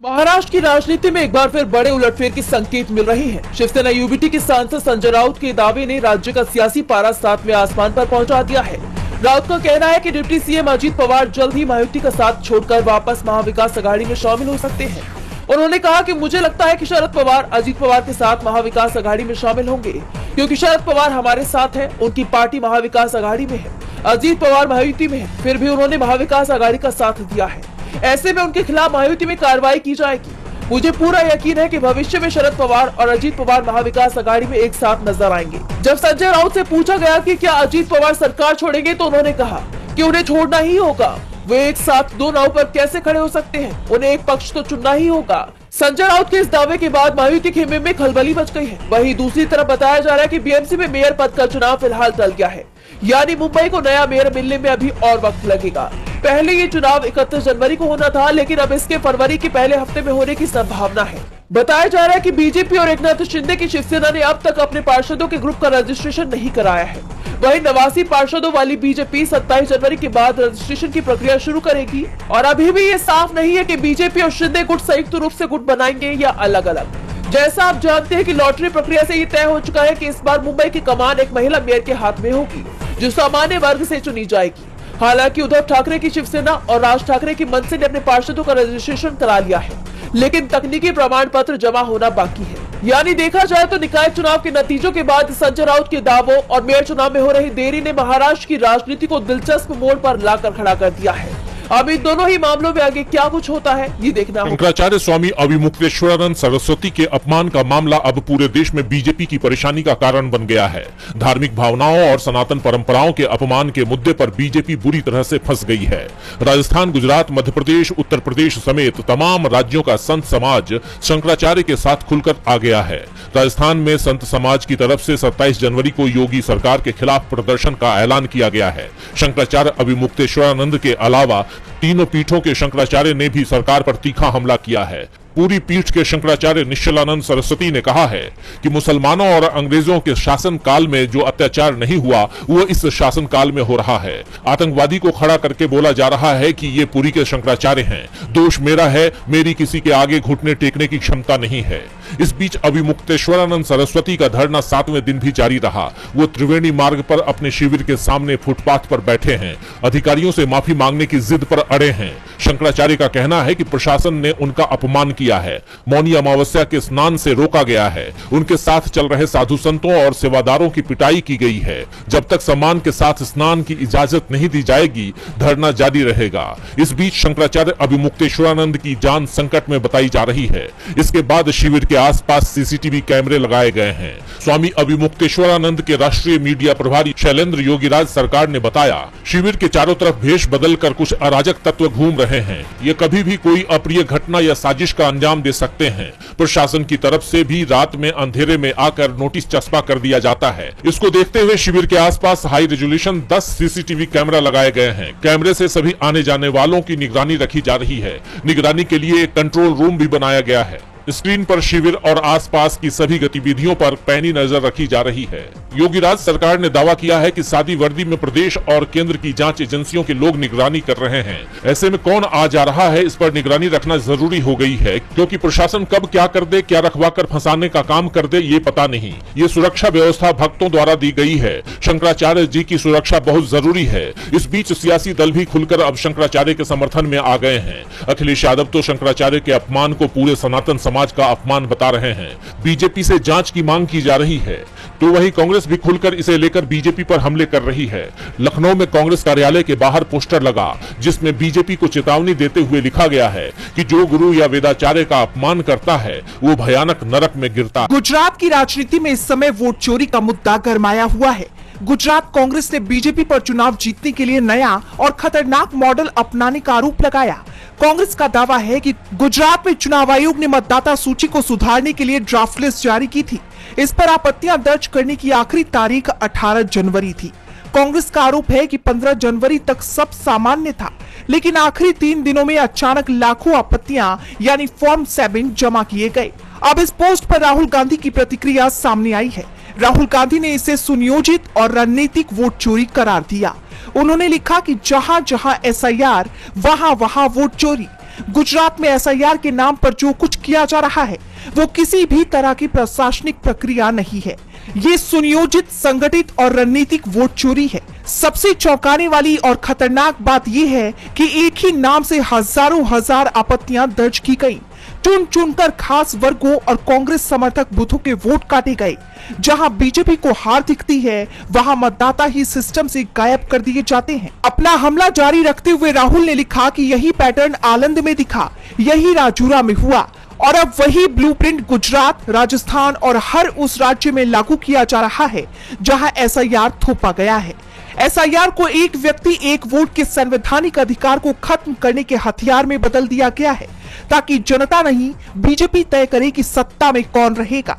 महाराष्ट्र की राजनीति में एक बार फिर बड़े उलटफेर की संकेत मिल रही हैं। शिवसेना यूबीटी के सांसद संजय राउत के दावे ने राज्य का सियासी पारा 7वें आसमान पर पहुंचा दिया है। राउत का कहना है कि डिप्टी सीएम अजीत पवार जल्द ही महायुति का साथ छोड़कर वापस महाविकास आघाड़ी में शामिल हो सकते हैं। उन्होंने कहा कि मुझे लगता है कि शरद पवार अजीत पवार के साथ महाविकास आघाड़ी में शामिल होंगे, क्योंकि शरद पवार हमारे साथ है, उनकी पार्टी महाविकास आघाड़ी में है, अजीत पवार महायुति में है, फिर भी उन्होंने महाविकास आघाड़ी का साथ दिया है। ऐसे में उनके खिलाफ महायुति में कार्रवाई की जाएगी। मुझे पूरा यकीन है कि भविष्य में शरद पवार और अजीत पवार महाविकास आघाड़ी में एक साथ नजर आएंगे। जब संजय राउत से पूछा गया कि क्या अजीत पवार सरकार छोड़ेंगे, तो उन्होंने कहा कि उन्हें छोड़ना ही होगा। वे एक साथ दो नाव पर कैसे खड़े हो सकते हैं, उन्हें एक पक्ष तो चुनना ही होगा। संजय राउत के इस दावे के बाद महायुति खेमे में खलबली मच गई है। वहीं दूसरी तरफ बताया जा रहा है कि बीएमसी में मेयर पद का चुनाव फिलहाल टल गया है, यानी मुंबई को नया मेयर मिलने में अभी और वक्त लगेगा। पहले ये चुनाव 31 जनवरी को होना था, लेकिन अब इसके फरवरी के पहले हफ्ते में होने की संभावना है। बताया जा रहा है कि बीजेपी और एकनाथ शिंदे की शिवसेना ने अब तक अपने पार्षदों के ग्रुप का रजिस्ट्रेशन नहीं कराया है। वहीं 89 पार्षदों वाली बीजेपी 27 जनवरी के बाद रजिस्ट्रेशन की प्रक्रिया शुरू करेगी और अभी भी ये साफ नहीं है कि बीजेपी और शिंदे गुट संयुक्त रूप से गुट बनाएंगे या अलग अलग। जैसा आप जानते हैं कि लॉटरी प्रक्रिया से ये तय हो चुका है कि इस बार मुंबई की कमान एक महिला मेयर के हाथ में होगी, जो सामान्य वर्ग से चुनी जाएगी। हालांकि उद्धव ठाकरे की शिवसेना और राज ठाकरे की मनसे ने अपने पार्षदों का रजिस्ट्रेशन करा लिया है, लेकिन तकनीकी प्रमाण पत्र जमा होना बाकी है। यानी देखा जाए तो निकाय चुनाव के नतीजों के बाद संजय राउत के दावों और मेयर चुनाव में हो रही देरी ने महाराष्ट्र की राजनीति को दिलचस्प मोड़ पर लाकर खड़ा कर दिया है। अब इन दोनों ही मामलों में आगे क्या कुछ होता है, ये देखना होगा। शंकराचार्य स्वामी अविमुक्तेश्वरानंद सरस्वती के अपमान का मामला अब पूरे देश में बीजेपी की परेशानी का कारण बन गया है। धार्मिक भावनाओं और सनातन परंपराओं के अपमान के मुद्दे पर बीजेपी बुरी तरह से फंस गई है। राजस्थान, गुजरात, मध्य प्रदेश, उत्तर प्रदेश समेत तमाम राज्यों का संत समाज शंकराचार्य के साथ खुलकर आ गया है। राजस्थान में संत समाज की तरफ से 27 जनवरी को योगी सरकार के खिलाफ प्रदर्शन का ऐलान किया गया है। शंकराचार्य अविमुक्तेश्वरानंद के अलावा तीनों पीठों के शंकराचार्य ने भी सरकार पर तीखा हमला किया है। पूरी पीठ के शंकराचार्य निश्चलानंद सरस्वती ने कहा है कि मुसलमानों और अंग्रेजों के शासन काल में जो अत्याचार नहीं हुआ, वो इस शासन काल में हो रहा है। आतंकवादी को खड़ा करके बोला जा रहा है कि ये पुरी के शंकराचार्य हैं, दोष मेरा है, मेरी किसी के आगे घुटने टेकने की क्षमता नहीं है। इस बीच अविमुक्तेश्वरानंद सरस्वती का धरना 7वें दिन भी जारी रहा। वो त्रिवेणी मार्ग पर अपने शिविर के सामने फुटपाथ पर बैठे हैं, अधिकारियों से माफी मांगने की जिद पर अड़े हैं। शंकराचार्य का कहना है कि प्रशासन ने उनका अपमान किया है, मौनी अमावस्या के स्नान से रोका गया है, उनके साथ चल रहे साधु संतों और सेवादारों की पिटाई की गई है। जब तक सम्मान के साथ स्नान की इजाजत नहीं दी जाएगी, धरना जारी रहेगा। इस बीच शंकराचार्य अविमुक्तेश्वरानंद की जान संकट में बताई जा रही है। इसके बाद शिविर के आसपास सीसीटीवी कैमरे लगाए गए हैं। स्वामी अविमुक्तेश्वरानंद के राष्ट्रीय मीडिया प्रभारी शैलेंद्र योगीराज सरकार ने बताया, शिविर के चारों तरफ भेष बदलकर कुछ अराजक तत्व घूम रहे हैं। ये कभी भी कोई अप्रिय घटना या साजिश का अंजाम दे सकते हैं। प्रशासन की तरफ से भी रात में अंधेरे में आकर नोटिस चस्पा कर दिया जाता है। इसको देखते हुए शिविर के आसपास हाई रेजोल्यूशन 10 सीसीटीवी कैमरा लगाए गए हैं। कैमरे से सभी आने जाने वालों की निगरानी रखी जा रही है। निगरानी के लिए एक कंट्रोल रूम भी बनाया गया है। स्क्रीन पर शिविर और आसपास की सभी गतिविधियों पर पैनी नजर रखी जा रही है। योगीराज सरकार ने दावा किया है कि सादी वर्दी में प्रदेश और केंद्र की जांच एजेंसियों के लोग निगरानी कर रहे हैं। ऐसे में कौन आ जा रहा है, इस पर निगरानी रखना जरूरी हो गई है, क्योंकि प्रशासन कब क्या कर दे, क्या रखवा कर फंसाने का काम कर दे, ये पता नहीं। ये सुरक्षा व्यवस्था भक्तों द्वारा दी गई है। शंकराचार्य जी की सुरक्षा बहुत जरूरी है। इस बीच सियासी दल भी खुलकर अब शंकराचार्य के समर्थन में आ गए हैं। अखिलेश यादव तो शंकराचार्य के अपमान को पूरे सनातन समाज का अपमान बता रहे हैं। बीजेपी से जांच की मांग की जा रही है, तो वहीं कांग्रेस भी खुलकर इसे लेकर बीजेपी पर हमले कर रही है। लखनऊ में कांग्रेस कार्यालय के बाहर पोस्टर लगा, जिसमें बीजेपी को चेतावनी देते हुए लिखा गया है कि जो गुरु या वेदाचार्य का अपमान करता है, वो भयानक नरक में गिरता है। गुजरात की राजनीति में इस समय वोट चोरी का मुद्दा गरमाया हुआ है। गुजरात कांग्रेस ने बीजेपी पर चुनाव जीतने के लिए नया और खतरनाक मॉडल अपनाने का आरोप लगाया। कांग्रेस का दावा है कि गुजरात में चुनाव आयोग ने मतदाता सूची को सुधारने के लिए ड्राफ्ट लिस्ट जारी की थी। इस पर आपत्तियां दर्ज करने की आखिरी तारीख 18 जनवरी थी। कांग्रेस का आरोप है कि 15 जनवरी तक सब सामान्य था, लेकिन आखिरी 3 दिनों में अचानक लाखों आपत्तियां यानी फॉर्म 7 जमा किए गए। अब इस पोस्ट पर राहुल गांधी की प्रतिक्रिया सामने आई है। राहुल गांधी ने इसे सुनियोजित और रणनीतिक वोट चोरी करार दिया। उन्होंने लिखा कि जहां जहां एसआईआर वहां वहां वोट चोरी। गुजरात में एसआईआर के नाम पर जो कुछ किया जा रहा है वो किसी भी तरह की प्रशासनिक प्रक्रिया नहीं है। ये सुनियोजित, संगठित और रणनीतिक वोट चोरी है। सबसे चौंकाने वाली और खतरनाक बात यह है कि एक ही नाम से हजारों हजार आपत्तियां दर्ज की गई। चुन चुनकर खास वर्गों और कांग्रेस समर्थक बूथों के वोट काटे गए। जहां बीजेपी को हार दिखती है वहां मतदाता ही सिस्टम से गायब कर दिए जाते हैं। अपना हमला जारी रखते हुए राहुल ने लिखा कि यही पैटर्न आलंद में दिखा, यही राजूरा में हुआ और अब वही ब्लूप्रिंट गुजरात, राजस्थान और हर उस राज्य में लागू किया जा रहा है जहां एसआईआर थोपा गया है। एसआईआर को एक व्यक्ति एक वोट के संवैधानिक अधिकार को खत्म करने के हथियार में बदल दिया गया है ताकि जनता नहीं, बीजेपी तय करे कि सत्ता में कौन रहेगा।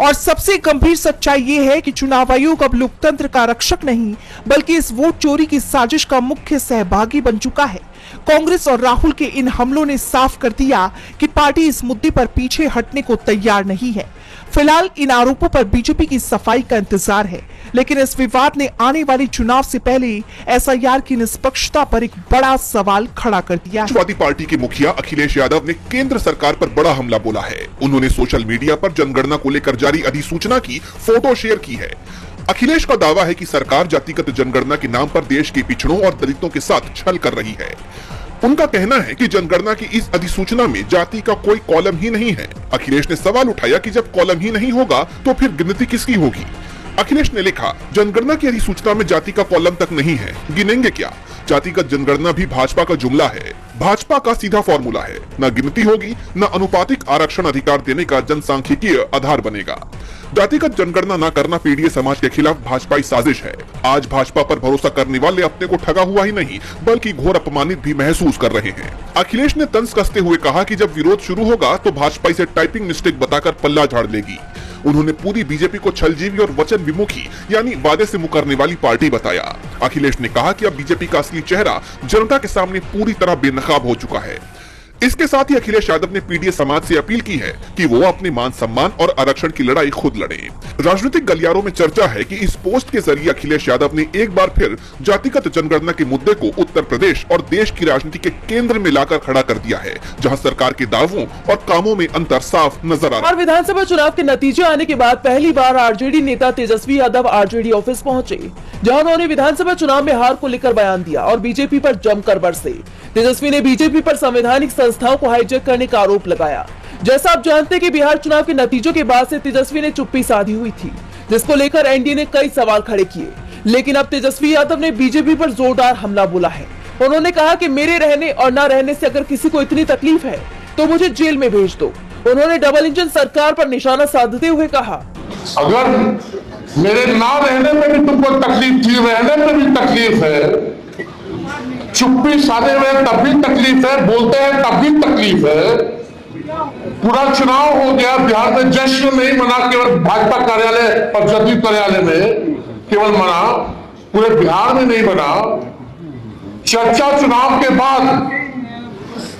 और सबसे गंभीर सच्चाई ये है कि चुनाव आयोग अब लोकतंत्र का रक्षक नहीं बल्कि इस वोट चोरी की साजिश का मुख्य सहभागी बन चुका है। कांग्रेस और राहुल के इन हमलों ने साफ कर दिया कि पार्टी इस मुद्दे पर पीछे हटने को तैयार नहीं है। फिलहाल इन आरोपों पर बीजेपी की सफाई का इंतजार है, लेकिन इस विवाद ने आने वाले चुनाव से पहले एसआईआर की निष्पक्षता पर एक बड़ा सवाल खड़ा कर दिया है। समाजवादी पार्टी के मुखिया अखिलेश यादव ने केंद्र सरकार पर बड़ा हमला बोला है। उन्होंने सोशल मीडिया पर जनगणना को लेकर जारी अधिसूचना की फोटो शेयर की है। अखिलेश का दावा है कि सरकार जातिगत जनगणना के नाम पर देश के पिछड़ों और दलितों के साथ छल कर रही है। उनका कहना है कि जनगणना की इस अधिसूचना में जाति का कोई कॉलम ही नहीं है। अखिलेश ने सवाल उठाया कि जब कॉलम ही नहीं होगा तो फिर गिनती किसकी होगी। अखिलेश ने लिखा, जनगणना की अधिसूचना में जाति का कॉलम तक नहीं है, गिनेंगे क्या? जातिगत जनगणना भी भाजपा का जुमला है, भाजपा का सीधा फॉर्मूला है। न गिनती होगी, न अनुपातिक आरक्षण अधिकार देने का जनसांख्यिकीय आधार बनेगा। जातिगत जनगणना न करना पीड़ित समाज के खिलाफ भाजपाई साजिश है। आज भाजपा पर भरोसा करने वाले अपने को ठगा हुआ ही नहीं बल्कि घोर अपमानित भी महसूस कर रहे हैं। अखिलेश ने तंज कसते हुए कहा कि जब विरोध शुरू होगा तो भाजपा इसे टाइपिंग मिस्टेक बताकर पल्ला झाड़ लेगी। उन्होंने पूरी बीजेपी को छलजीवी और वचन विमुखी यानी वादे से मुकरने वाली पार्टी बताया। अखिलेश ने कहा कि अब बीजेपी का असली चेहरा जनता के सामने पूरी तरह बेनकाब हो चुका है। इसके साथ ही अखिलेश यादव ने पीडीए समाज से अपील की है कि वो अपने मान सम्मान और आरक्षण की लड़ाई खुद लड़े। राजनीतिक गलियारों में चर्चा है कि इस पोस्ट के जरिए अखिलेश यादव ने एक बार फिर जातिगत जनगणना के मुद्दे को उत्तर प्रदेश और देश की राजनीति के केंद्र में लाकर खड़ा कर दिया है, जहां सरकार के दावों और कामों में अंतर साफ नजर आ रहा है। विधानसभा चुनाव के नतीजे आने के बाद पहली बार आरजेडी नेता तेजस्वी यादव आरजेडी ऑफिस पहुंचे, जहां उन्होंने विधानसभा चुनाव में हार को लेकर बयान दिया और बीजेपी पर जमकर बरसे। तेजस्वी ने बीजेपी पर संवैधानिक संस्थाओं को हाईजैक करने का आरोप लगाया। जैसा आप जानते हैं कि बिहार चुनाव के नतीजों के बाद से तेजस्वी ने चुप्पी साधी हुई थी, जिसको लेकर एनडीए ने कई सवाल खड़े किए। लेकिन अब तेजस्वी यादव ने बीजेपी पर जोरदार हमला बोला है। उन्होंने कहा कि मेरे रहने और न रहने से अगर किसी को इतनी तकलीफ है तो मुझे जेल में भेज दो। उन्होंने डबल इंजन सरकार पर निशाना साधते हुए कहा, अगर मेरे ना रहने में भी तुमको तकलीफ थी, रहने में भी तकलीफ है, चुप्पी साधे में तब भी तकलीफ है, बोलते हैं तब भी तकलीफ है। पूरा चुनाव हो गया, बिहार में जश्न नहीं मना, केवल भाजपा कार्यालय और जदयू कार्यालय में केवल मना, पूरे बिहार में नहीं बना। चर्चा चुनाव के बाद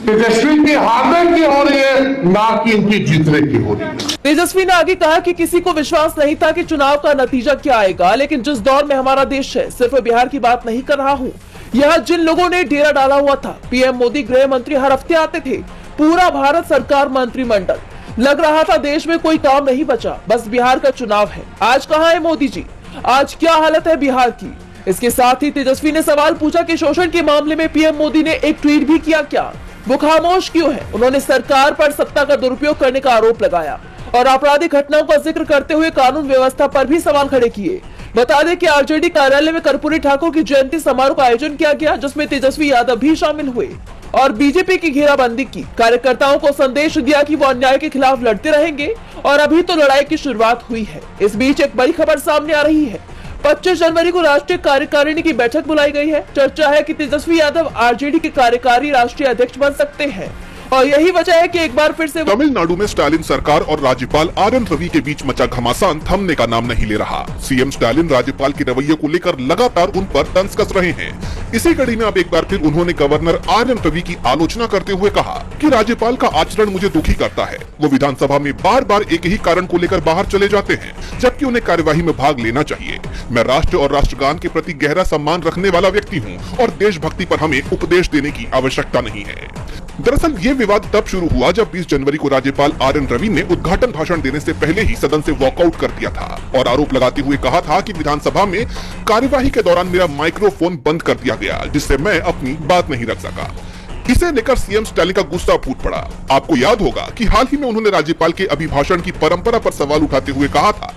तेजस्वी की हारने की हो रही है, ना कि इनकी जीतने की हो रही है। तेजस्वी ने आगे कहा कि किसी को विश्वास नहीं था कि चुनाव का नतीजा क्या आएगा, लेकिन जिस दौर में हमारा देश है, सिर्फ बिहार की बात नहीं कर रहा हूँ, यहाँ जिन लोगों ने डेरा डाला हुआ था, पीएम मोदी गृह मंत्री हर हफ्ते आते थे, पूरा भारत सरकार मंत्रिमंडल, लग रहा था देश में कोई काम नहीं बचा, बस बिहार का चुनाव है। आज कहाँ है मोदी जी? आज क्या हालत है बिहार की? इसके साथ ही तेजस्वी ने सवाल पूछा कि शोषण के मामले में पीएम मोदी ने एक ट्वीट भी किया क्या? वो खामोश क्यों है? उन्होंने सरकार पर सत्ता का दुरुपयोग करने का आरोप लगाया और आपराधिक घटनाओं का जिक्र करते हुए कानून व्यवस्था पर भी सवाल खड़े किए। बता दें कि आरजेडी कार्यालय में कर्पूरी ठाकुर की जयंती समारोह का आयोजन किया गया, जिसमें तेजस्वी यादव भी शामिल हुए और बीजेपी की घेराबंदी की। कार्यकर्ताओं को संदेश दिया कि वो अन्याय के खिलाफ लड़ते रहेंगे और अभी तो लड़ाई की शुरुआत हुई है। इस बीच एक बड़ी खबर सामने आ रही है। 25 जनवरी को राष्ट्रीय कार्यकारिणी की बैठक बुलाई गई है। चर्चा है कि तेजस्वी यादव आरजेडी के कार्यकारी राष्ट्रीय अध्यक्ष बन सकते हैं। और यही वजह है कि एक बार फिर से तमिलनाडु में स्टालिन सरकार और राज्यपाल आर.एन. रवि के बीच मचा घमासान थमने का नाम नहीं ले रहा। सीएम स्टालिन राज्यपाल के रवैये को लेकर लगातार उन पर तंज कस रहे हैं। इसी कड़ी में अब एक बार फिर उन्होंने गवर्नर आर.एन. रवि की आलोचना करते हुए कहा कि राज्यपाल का आचरण मुझे दुखी करता है। वो विधानसभा में बार बार एक ही कारण को लेकर बाहर चले जाते हैं, जबकि उन्हें कार्यवाही में भाग लेना चाहिए। मैं राष्ट्र और राष्ट्रगान के प्रति गहरा सम्मान रखने वाला व्यक्ति हूँ और देशभक्ति पर हमें उपदेश देने की आवश्यकता नहीं है। दरअसल ये विवाद तब शुरू हुआ जब 20 जनवरी को राज्यपाल आर.एन. रवि ने उद्घाटन भाषण देने से पहले ही सदन से वॉकआउट कर दिया था और आरोप लगाते हुए कहा था कि विधानसभा में कार्यवाही के दौरान मेरा माइक्रोफोन बंद कर दिया गया, जिससे मैं अपनी बात नहीं रख सका। इसे लेकर सीएम स्टालिन का गुस्सा फूट पड़ा। आपको याद होगा कि हाल ही में उन्होंने राज्यपाल के अभिभाषण की परंपरा पर सवाल उठाते हुए कहा था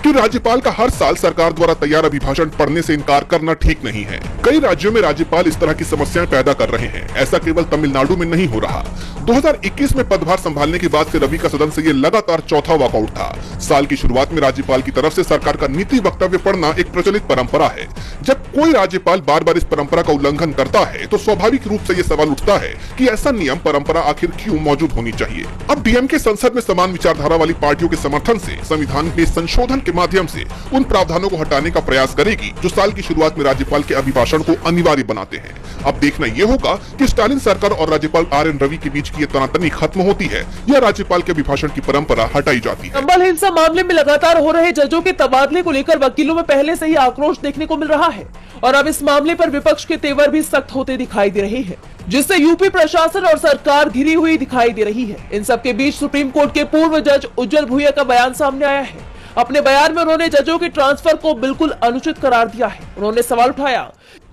कि राज्यपाल का हर साल सरकार द्वारा तैयार अभिभाषण पढ़ने से इनकार करना ठीक नहीं है। कई राज्यों में राज्यपाल इस तरह की समस्याएं पैदा कर रहे हैं। ऐसा केवल तमिलनाडु में नहीं हो रहा। 2021 में पदभार संभालने के बाद से रवि का सदन से ये लगातार चौथा वॉकआउट था। साल की शुरुआत में राज्यपाल की तरफ से सरकार का नीति वक्तव्य पढ़ना एक प्रचलित परंपरा है। जब कोई राज्यपाल बार बार इस परंपरा का उल्लंघन करता है तो स्वाभाविक रूप से ये सवाल उठता है कि ऐसा नियम परंपरा आखिर क्यों मौजूद होनी चाहिए। अब डीएमके संसद में समान विचारधारा वाली पार्टियों के समर्थन से संविधान में संशोधन के माध्यम से उन प्रावधानों को हटाने का प्रयास करेगी जो साल की शुरुआत में राज्यपाल के अभिभाषण को अनिवार्य बनाते हैं। अब देखना यह होगा कि स्टालिन सरकार और राज्यपाल आर.एन. रवि के बीच की ये तनातनी खत्म होती है या राज्यपाल के अभिभाषण की परंपरा हटाई जाती है। संबल हिंसा मामले में लगातार हो रहे जजों के तबादले को लेकर वकीलों में पहले से ही आक्रोश देखने को मिल रहा है और अब इस मामले पर विपक्ष के तेवर भी सख्त होते दिखाई दे रहे हैं, जिससे यूपी प्रशासन और सरकार घिरी हुई दिखाई दे रही है। इन सबके बीच सुप्रीम कोर्ट के पूर्व जज उज्जवल भुइया का बयान सामने आया है। अपने बयान में उन्होंने जजों के ट्रांसफर को बिल्कुल अनुचित करार दिया है। उन्होंने सवाल उठाया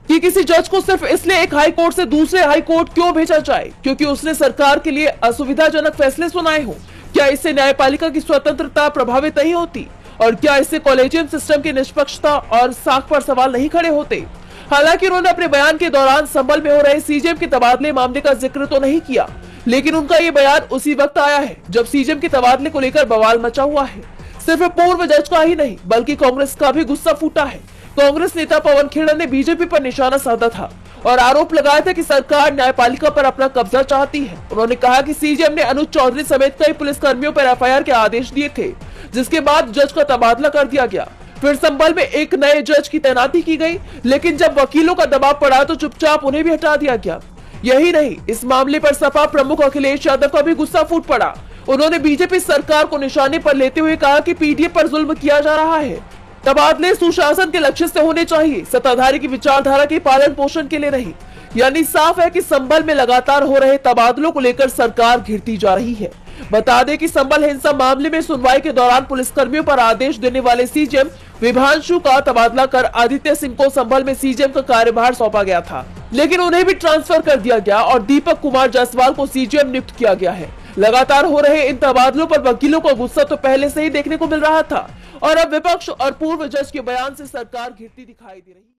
कि किसी जज को सिर्फ इसलिए एक हाई कोर्ट से दूसरे हाई कोर्ट क्यों भेजा जाए क्योंकि उसने सरकार के लिए असुविधाजनक फैसले सुनाए हों। क्या इससे न्यायपालिका की स्वतंत्रता प्रभावित नहीं होती और क्या इससे कॉलेजियम सिस्टम की निष्पक्षता और साख पर सवाल नहीं खड़े होते। हालांकि उन्होंने अपने बयान के दौरान संबल में हो रहे सीजेएम के तबादले मामले का जिक्र तो नहीं किया, लेकिन उनका ये बयान उसी वक्त आया है जब सीजेएम के तबादले को लेकर बवाल मचा हुआ है। सिर्फ पूर्व जज का ही नहीं बल्कि कांग्रेस का भी गुस्सा फूटा है। कांग्रेस नेता पवन खेड़ा ने बीजेपी पर निशाना साधा था और आरोप लगाया था कि सरकार न्यायपालिका पर अपना कब्जा चाहती है। उन्होंने कहा कि सीजेएम ने अनुज चौधरी समेत कई पुलिस कर्मियों पर एफआईआर के आदेश दिए थे, जिसके बाद जज का तबादला कर दिया गया। फिर संबल में एक नए जज की तैनाती की गई, लेकिन जब वकीलों का दबाव पड़ा तो चुपचाप उन्हें भी हटा दिया गया। यही नहीं, इस मामले पर सपा प्रमुख अखिलेश यादव का भी गुस्सा फूट पड़ा। उन्होंने बीजेपी सरकार को निशाने पर लेते हुए कहा कि पीडीए पर जुल्म किया जा रहा है। तबादले सुशासन के लक्ष्य से होने चाहिए, सत्ताधारी की विचारधारा के पालन पोषण के लिए नहीं। यानी साफ है कि संबल में लगातार हो रहे तबादलों को लेकर सरकार घिरती जा रही है। बता दें कि संबल हिंसा मामले में सुनवाई के दौरान पुलिसकर्मियों पर आदेश देने वाले सीजेएम विभांशु का तबादला कर आदित्य सिंह को संबल में सीजेएम का कार्यभार सौंपा गया था, लेकिन उन्हें भी ट्रांसफर कर दिया गया और दीपक कुमार जायसवाल को सीजेएम नियुक्त किया गया है। लगातार हो रहे इन तबादलों पर वकीलों को गुस्सा तो पहले से ही देखने को मिल रहा था और अब विपक्ष और पूर्व जज के बयान से सरकार घिरती दिखाई दे रही है।